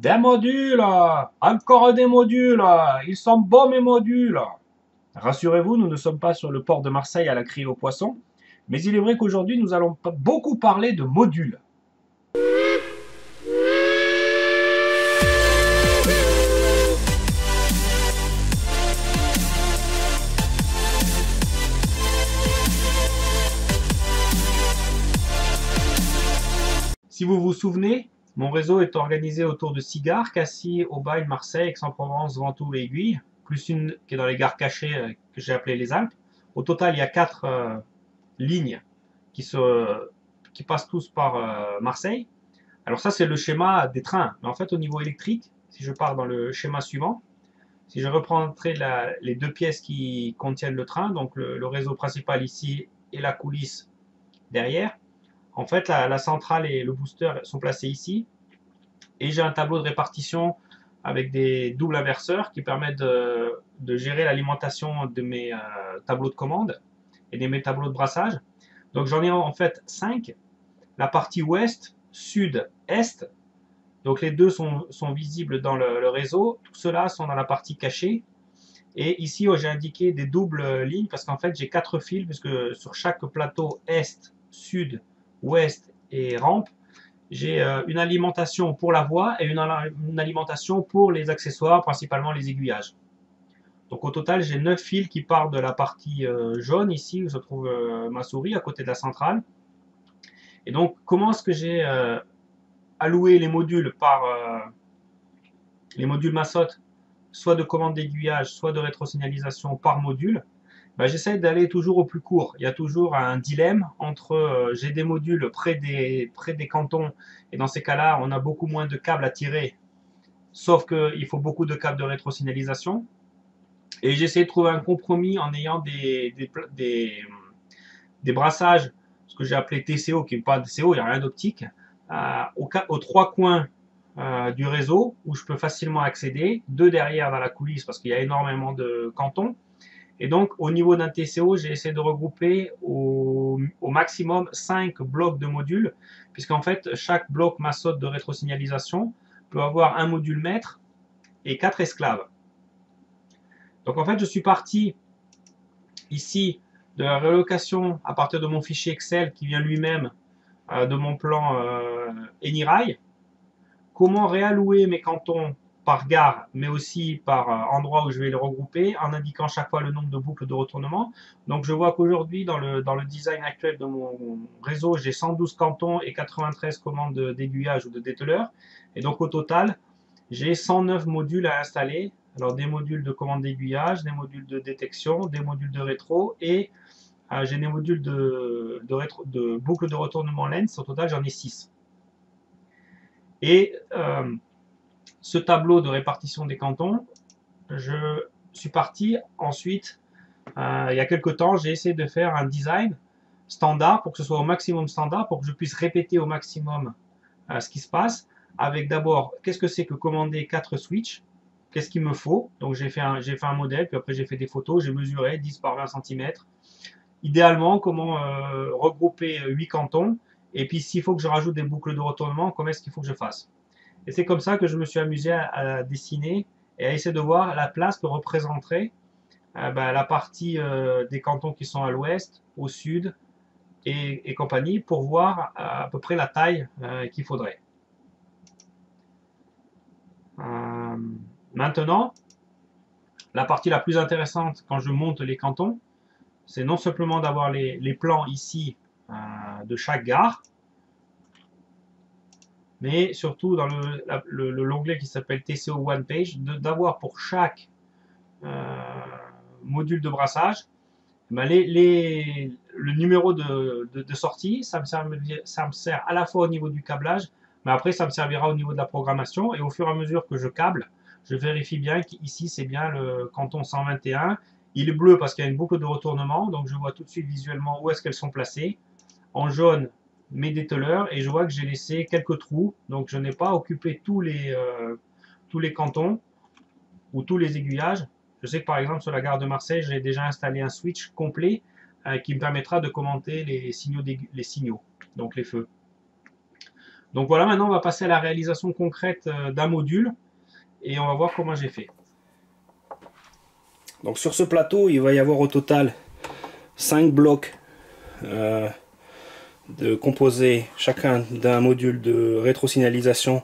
Des modules, encore des modules, ils sont bons mes modules. Rassurez-vous, nous ne sommes pas sur le port de Marseille à la criée aux poissons, mais il est vrai qu'aujourd'hui nous allons beaucoup parler de modules. Si vous vous souvenez, mon réseau est organisé autour de 6 gares: Cassis, Aubagne, Marseille, Aix-en-Provence, Ventoux et Aiguille, plus une qui est dans les gares cachées que j'ai appelées les Alpes. Au total, il y a 4 lignes qui passent tous par Marseille. Alors ça, c'est le schéma des trains. Mais en fait, au niveau électrique, si je pars dans le schéma suivant, si je reprendrai les deux pièces qui contiennent le train, donc le réseau principal ici et la coulisse derrière, en fait, la centrale et le booster sont placés ici. Et j'ai un tableau de répartition avec des doubles inverseurs qui permettent de gérer l'alimentation de mes tableaux de commande et de mes tableaux de brassage. Donc j'en ai en fait 5. La partie ouest, sud, est. Donc les deux sont visibles dans le réseau. Tout cela sont dans la partie cachée. Et ici, j'ai indiqué des doubles lignes parce qu'en fait, j'ai 4 fils, puisque sur chaque plateau est, sud, ouest et rampe, j'ai une alimentation pour la voie et une alimentation pour les accessoires, principalement les aiguillages. Donc au total, j'ai 9 fils qui partent de la partie jaune, ici où se trouve ma souris, à côté de la centrale. Et donc, comment est-ce que j'ai alloué les modules par les modules Massot, soit de commande d'aiguillage, soit de rétrosignalisation par module? J'essaie d'aller toujours au plus court. Il y a toujours un dilemme entre j'ai des modules près des cantons, et dans ces cas-là, on a beaucoup moins de câbles à tirer, sauf qu'il faut beaucoup de câbles de rétrosignalisation. Et j'essaie de trouver un compromis en ayant des brassages, ce que j'ai appelé TCO, qui n'est pas TCO, il n'y a rien d'optique, aux 3 coins du réseau où je peux facilement accéder, 2 derrière dans la coulisse parce qu'il y a énormément de cantons. Et donc, au niveau d'un TCO, j'ai essayé de regrouper au maximum 5 blocs de modules, puisqu'en fait, chaque bloc Massot de rétrosignalisation peut avoir un module maître et 4 esclaves. Donc, en fait, je suis parti ici de la relocation à partir de mon fichier Excel qui vient lui-même de mon plan Enirai. Comment réallouer mes cantons par gare, mais aussi par endroit où je vais les regrouper, en indiquant chaque fois le nombre de boucles de retournement. Donc je vois qu'aujourd'hui, dans le design actuel de mon réseau, j'ai 112 cantons et 93 commandes d'aiguillage ou de dételeur. Et donc au total, j'ai 109 modules à installer. Alors des modules de commande d'aiguillage, des modules de détection, des modules de rétro, et j'ai des modules de boucles de retournement lens. Au total, j'en ai 6. Et ce tableau de répartition des cantons, je suis parti ensuite, il y a quelques temps, j'ai essayé de faire un design standard pour que ce soit au maximum standard, pour que je puisse répéter au maximum ce qui se passe, avec d'abord, qu'est-ce que c'est que commander 4 switches, qu'est-ce qu'il me faut. Donc j'ai fait un modèle, puis après j'ai fait des photos, j'ai mesuré 10 par 20 cm. Idéalement, comment regrouper 8 cantons, et puis s'il faut que je rajoute des boucles de retournement, comment est-ce qu'il faut que je fasse. Et c'est comme ça que je me suis amusé à dessiner et à essayer de voir la place que représenterait la partie des cantons qui sont à l'ouest, au sud et compagnie, pour voir à peu près la taille qu'il faudrait. Maintenant, la partie la plus intéressante quand je monte les cantons, c'est non simplement d'avoir les plans ici de chaque gare, mais surtout dans l'onglet qui s'appelle TCO One Page, d'avoir pour chaque module de brassage le numéro de sortie. Ça me sert à la fois au niveau du câblage, mais après ça me servira au niveau de la programmation, et au fur et à mesure que je câble, je vérifie bien qu'ici c'est bien le canton 121. Il est bleu parce qu'il y a une boucle de retournement, donc je vois tout de suite visuellement où est-ce qu'elles sont placées. En jaune, mes dételeurs, et je vois que j'ai laissé quelques trous, donc je n'ai pas occupé tous les cantons ou tous les aiguillages. Je sais que par exemple sur la gare de Marseille, j'ai déjà installé un switch complet qui me permettra de commenter les signaux, donc les feux. Donc voilà, maintenant on va passer à la réalisation concrète d'un module et on va voir comment j'ai fait. Donc sur ce plateau, il va y avoir au total 5 blocs composés chacun d'un module de rétrosignalisation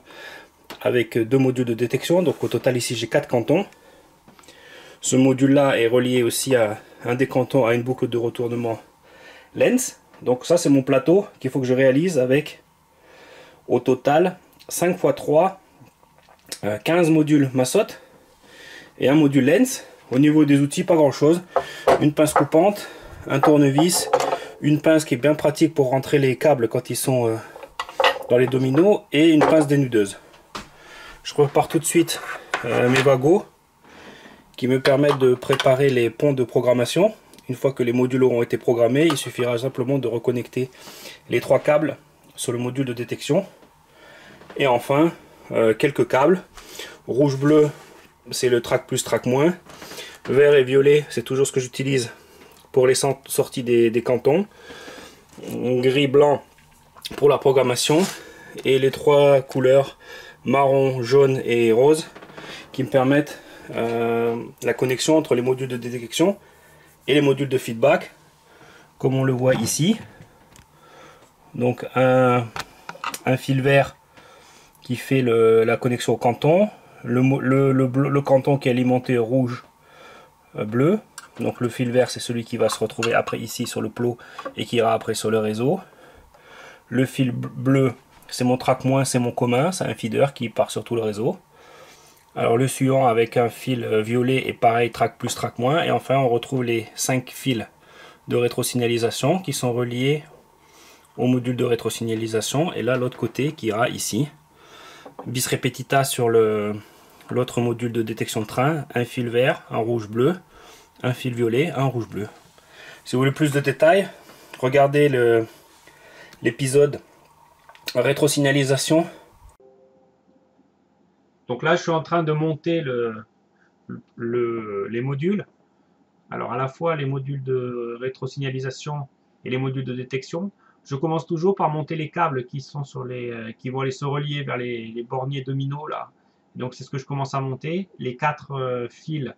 avec 2 modules de détection. Donc au total ici j'ai 4 cantons. Ce module là est relié aussi à un des cantons à une boucle de retournement lens. Donc ça c'est mon plateau qu'il faut que je réalise avec au total 5 x 3 15 modules Massot et un module lens. Au niveau des outils, pas grand chose, une pince coupante, un tournevis, une pince qui est bien pratique pour rentrer les câbles quand ils sont dans les dominos, et une pince dénudeuse. Je repars tout de suite mes wagons qui me permettent de préparer les ponts de programmation. Une fois que les modules auront été programmés, il suffira simplement de reconnecter les 3 câbles sur le module de détection. Et enfin, quelques câbles. Rouge, bleu, c'est le track plus, track moins. Vert et violet, c'est toujours ce que j'utilise pour les sorties des cantons. Gris, blanc pour la programmation. Et les 3 couleurs marron, jaune et rose qui me permettent la connexion entre les modules de détection et les modules de feedback, comme on le voit ici. Donc un fil vert qui fait la connexion au canton, le canton qui est alimenté rouge, bleu. Donc le fil vert c'est celui qui va se retrouver après ici sur le plot et qui ira après sur le réseau. Le fil bleu c'est mon track moins, c'est mon commun, c'est un feeder qui part sur tout le réseau. Alors le suivant avec un fil violet est pareil, track plus, track moins. Et enfin on retrouve les 5 fils de rétrosignalisation qui sont reliés au module de rétrosignalisation. Et là l'autre côté qui ira ici. Bis repetita sur l'autre module de détection de train, un fil vert, un rouge bleu, un fil violet, un rouge bleu. Si vous voulez plus de détails, regardez l'épisode rétrosignalisation. Donc là je suis en train de monter les modules. Alors à la fois les modules de rétrosignalisation et les modules de détection. Je commence toujours par monter les câbles qui sont qui vont aller se relier vers les borniers dominos là. Donc c'est ce que je commence à monter. Les 4 fils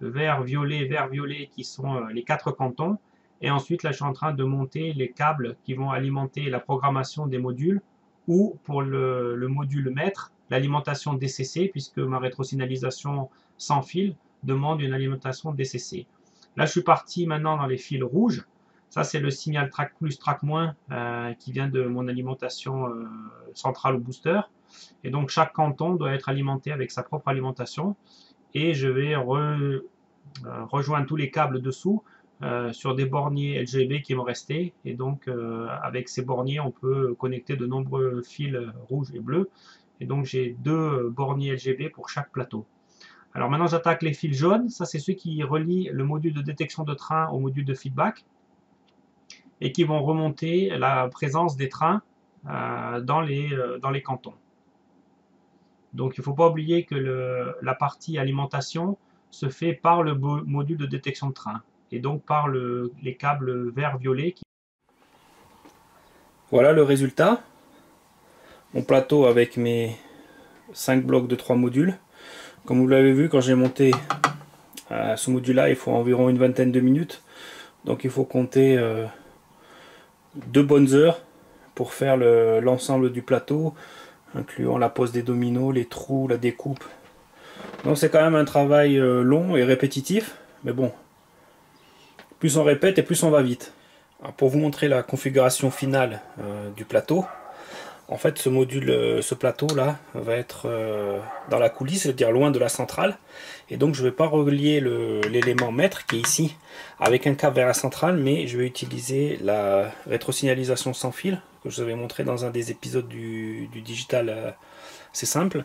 vert, violet qui sont les 4 cantons. Et ensuite là je suis en train de monter les câbles qui vont alimenter la programmation des modules, ou pour le module maître, l'alimentation DCC, puisque ma rétrosignalisation sans fil demande une alimentation DCC. Là, je suis parti maintenant dans les fils rouges. Ça, c'est le signal track plus, track moins qui vient de mon alimentation centrale au booster. Et donc, chaque canton doit être alimenté avec sa propre alimentation. Et je vais rejoindre tous les câbles dessous sur des borniers LGB qui vont rester. Et donc, avec ces borniers, on peut connecter de nombreux fils rouges et bleus. Et donc, j'ai 2 borniers LGB pour chaque plateau. Alors maintenant, j'attaque les fils jaunes. Ça, c'est ceux qui relient le module de détection de train au module de feedback et qui vont remonter la présence des trains dans les cantons. Donc, il ne faut pas oublier que la partie alimentation se fait par le module de détection de train et donc par les câbles vert-violet. Voilà le résultat. Mon plateau avec mes 5 blocs de 3 modules. Comme vous l'avez vu, quand j'ai monté ce module là, il faut environ une vingtaine de minutes. Donc il faut compter 2 bonnes heures pour faire l'ensemble du plateau, incluant la pose des dominos, les trous, la découpe. Donc c'est quand même un travail long et répétitif, mais bon, plus on répète et plus on va vite. Alors pour vous montrer la configuration finale du plateau, en fait ce plateau là va être dans la coulisse, c'est-à-dire loin de la centrale, et donc je ne vais pas relier l'élément maître qui est ici avec un câble vers la centrale, mais je vais utiliser la rétrosignalisation sans fil que je vous avais montré dans un des épisodes du digital. C'est simple.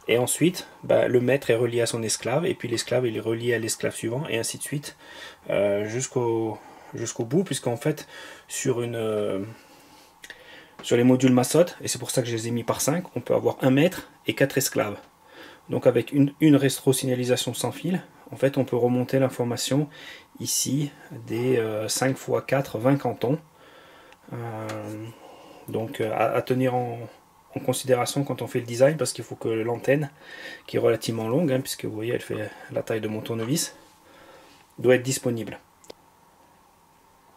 Et ensuite, le maître est relié à son esclave, et puis l'esclave il est relié à l'esclave suivant, et ainsi de suite jusqu'au bout, puisqu'en fait sur les modules Massot, et c'est pour ça que je les ai mis par 5, on peut avoir un maître et 4 esclaves. Donc avec une rétrosignalisation sans fil, en fait on peut remonter l'information ici des 5 x 4, 20 cantons. Donc à tenir en considération quand on fait le design, parce qu'il faut que l'antenne, qui est relativement longue, hein, puisque vous voyez elle fait la taille de mon tournevis, doit être disponible.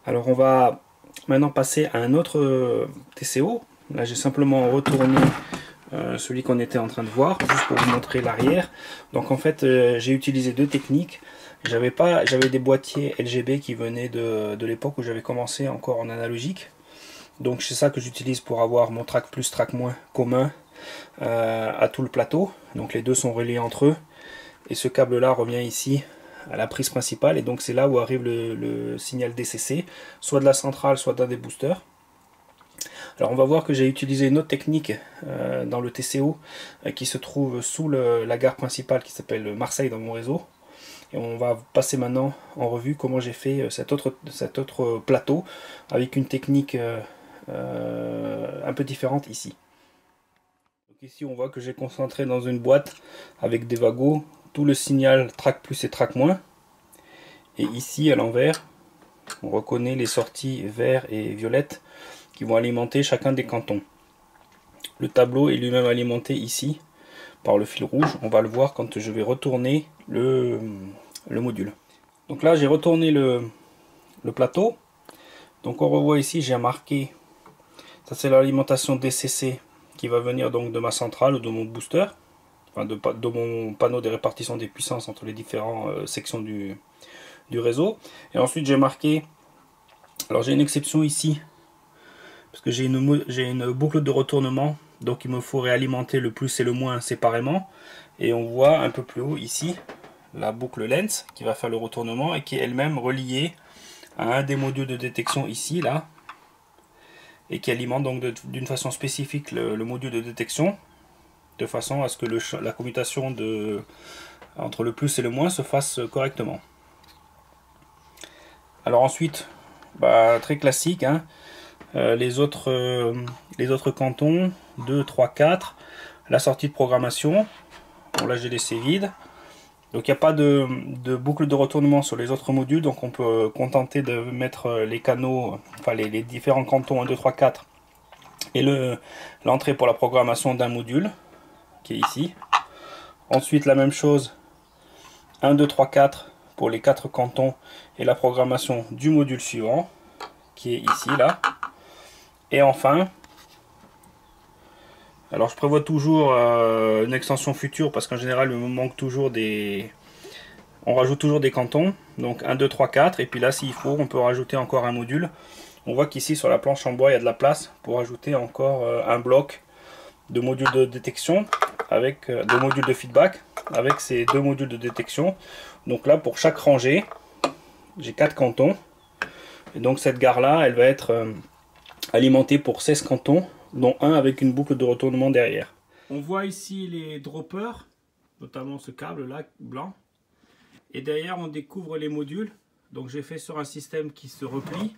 Alors on va maintenant passer à un autre TCO. Là j'ai simplement retourné celui qu'on était en train de voir, juste pour vous montrer l'arrière. Donc en fait j'ai utilisé deux techniques. J'avais des boîtiers LGB qui venaient de l'époque où j'avais commencé encore en analogique. Donc c'est ça que j'utilise pour avoir mon track plus, track moins commun à tout le plateau. Donc les deux sont reliés entre eux. Et ce câble là revient ici à la prise principale. Et donc c'est là où arrive le signal DCC, soit de la centrale, soit d'un des boosters. Alors on va voir que j'ai utilisé une autre technique dans le TCO qui se trouve sous la gare principale qui s'appelle Marseille dans mon réseau. Et on va passer maintenant en revue comment j'ai fait cet autre plateau avec une technique un peu différente ici. Donc ici on voit que j'ai concentré dans une boîte avec des wagons tout le signal track plus et track moins. Et ici à l'envers, on reconnaît les sorties vert et violette qui vont alimenter chacun des cantons. Le tableau est lui-même alimenté ici par le fil rouge. On va le voir quand je vais retourner le module. Donc là j'ai retourné le plateau. Donc on revoit ici, j'ai marqué, ça c'est l'alimentation DCC qui va venir donc de ma centrale ou de mon booster, enfin de mon panneau de répartition des puissances entre les différentes sections du réseau. Et ensuite j'ai marqué, alors j'ai une exception ici, parce que j'ai une boucle de retournement, donc il me faut réalimenter le plus et le moins séparément. Et on voit un peu plus haut ici la boucle lens qui va faire le retournement et qui est elle-même reliée à un des modules de détection ici, là, et qui alimente donc d'une façon spécifique le module de détection, de façon à ce que la commutation entre le plus et le moins se fasse correctement. Alors ensuite, très classique, hein, les autres cantons, 2, 3, 4, la sortie de programmation, bon là j'ai laissé vide. Donc il n'y a pas de boucle de retournement sur les autres modules, donc on peut contenter de mettre les canaux, enfin les différents cantons 1, 2, 3, 4 et l'entrée pour la programmation d'un module qui est ici. Ensuite la même chose, 1, 2, 3, 4 pour les 4 cantons et la programmation du module suivant qui est ici, là. Et enfin, alors je prévois toujours une extension future parce qu'en général il me manque toujours on rajoute toujours des cantons, donc 1, 2, 3, 4, et puis là s'il faut on peut rajouter encore un module. On voit qu'ici sur la planche en bois il y a de la place pour ajouter encore un bloc de modules de détection avec de modules de feedback avec ces deux modules de détection. Donc là pour chaque rangée j'ai 4 cantons, et donc cette gare là elle va être alimentée pour 16 cantons, dont un avec une boucle de retournement derrière. On voit ici les droppers, notamment ce câble là blanc, et derrière on découvre les modules. Donc j'ai fait sur un système qui se replie.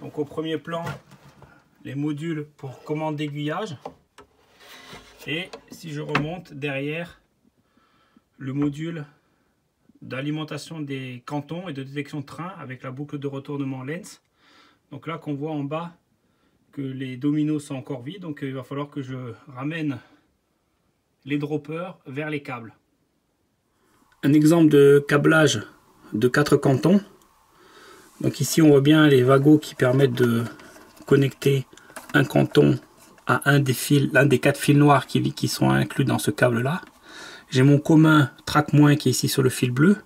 Donc au premier plan les modules pour commande d'aiguillage, et si je remonte derrière le module d'alimentation des cantons et de détection de train avec la boucle de retournement lens. Donc là qu'on voit en bas que les dominos sont encore vides, donc il va falloir que je ramène les droppers vers les câbles. Un exemple de câblage de 4 cantons. Donc ici on voit bien les wagons qui permettent de connecter un canton à un des 4 fils noirs qui sont inclus dans ce câble là. J'ai mon commun track moins qui est ici sur le fil bleu,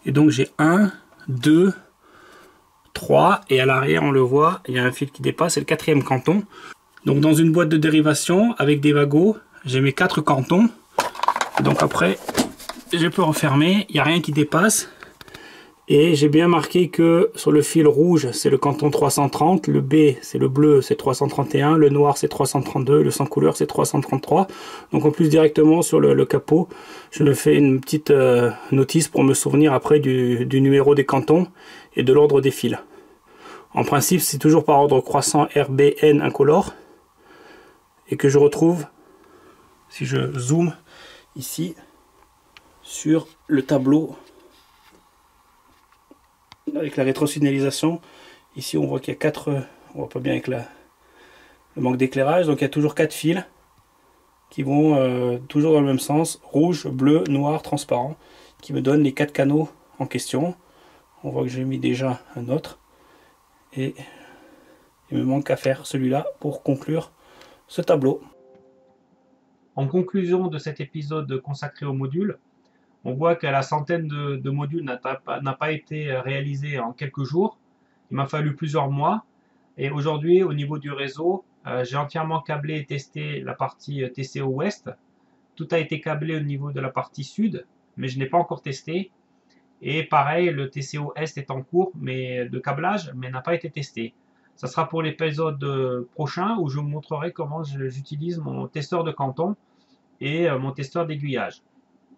et donc j'ai 1, 2, 3, et à l'arrière on le voit, il y a un fil qui dépasse, c'est le 4e canton. Donc dans une boîte de dérivation avec des wagons, j'ai mes 4 cantons, donc après je peux refermer, il n'y a rien qui dépasse. Et j'ai bien marqué que sur le fil rouge c'est le canton 330, le B c'est le bleu c'est 331, le noir c'est 332, le sans couleur c'est 333. Donc en plus directement sur le capot je me fais une petite notice pour me souvenir après du numéro des cantons et de l'ordre des fils. En principe c'est toujours par ordre croissant RBN incolore, et que je retrouve, si je zoome ici sur le tableau avec la rétrosignalisation, ici on voit qu'il y a 4, on voit pas bien avec le manque d'éclairage, donc il y a toujours 4 fils qui vont toujours dans le même sens, rouge, bleu, noir, transparent, qui me donnent les 4 canaux en question. On voit que j'ai mis déjà un autre et il me manque qu'à faire celui-là pour conclure ce tableau. En conclusion de cet épisode consacré aux modules, on voit que la centaine de modules n'a pas été réalisée en quelques jours. Il m'a fallu plusieurs mois. Et aujourd'hui, au niveau du réseau, j'ai entièrement câblé et testé la partie TCO Ouest. Tout a été câblé au niveau de la partie sud, mais je n'ai pas encore testé. Et pareil, le TCO Est est en cours de câblage, mais n'a pas été testé. Ça sera pour l'épisode prochain où je vous montrerai comment j'utilise mon testeur de canton et mon testeur d'aiguillage.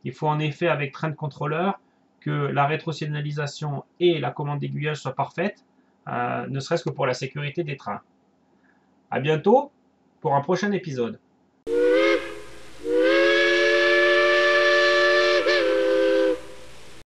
Il faut en effet, avec Trend Controller, que la rétrosignalisation et la commande d'aiguillage soient parfaites, ne serait-ce que pour la sécurité des trains. À bientôt pour un prochain épisode.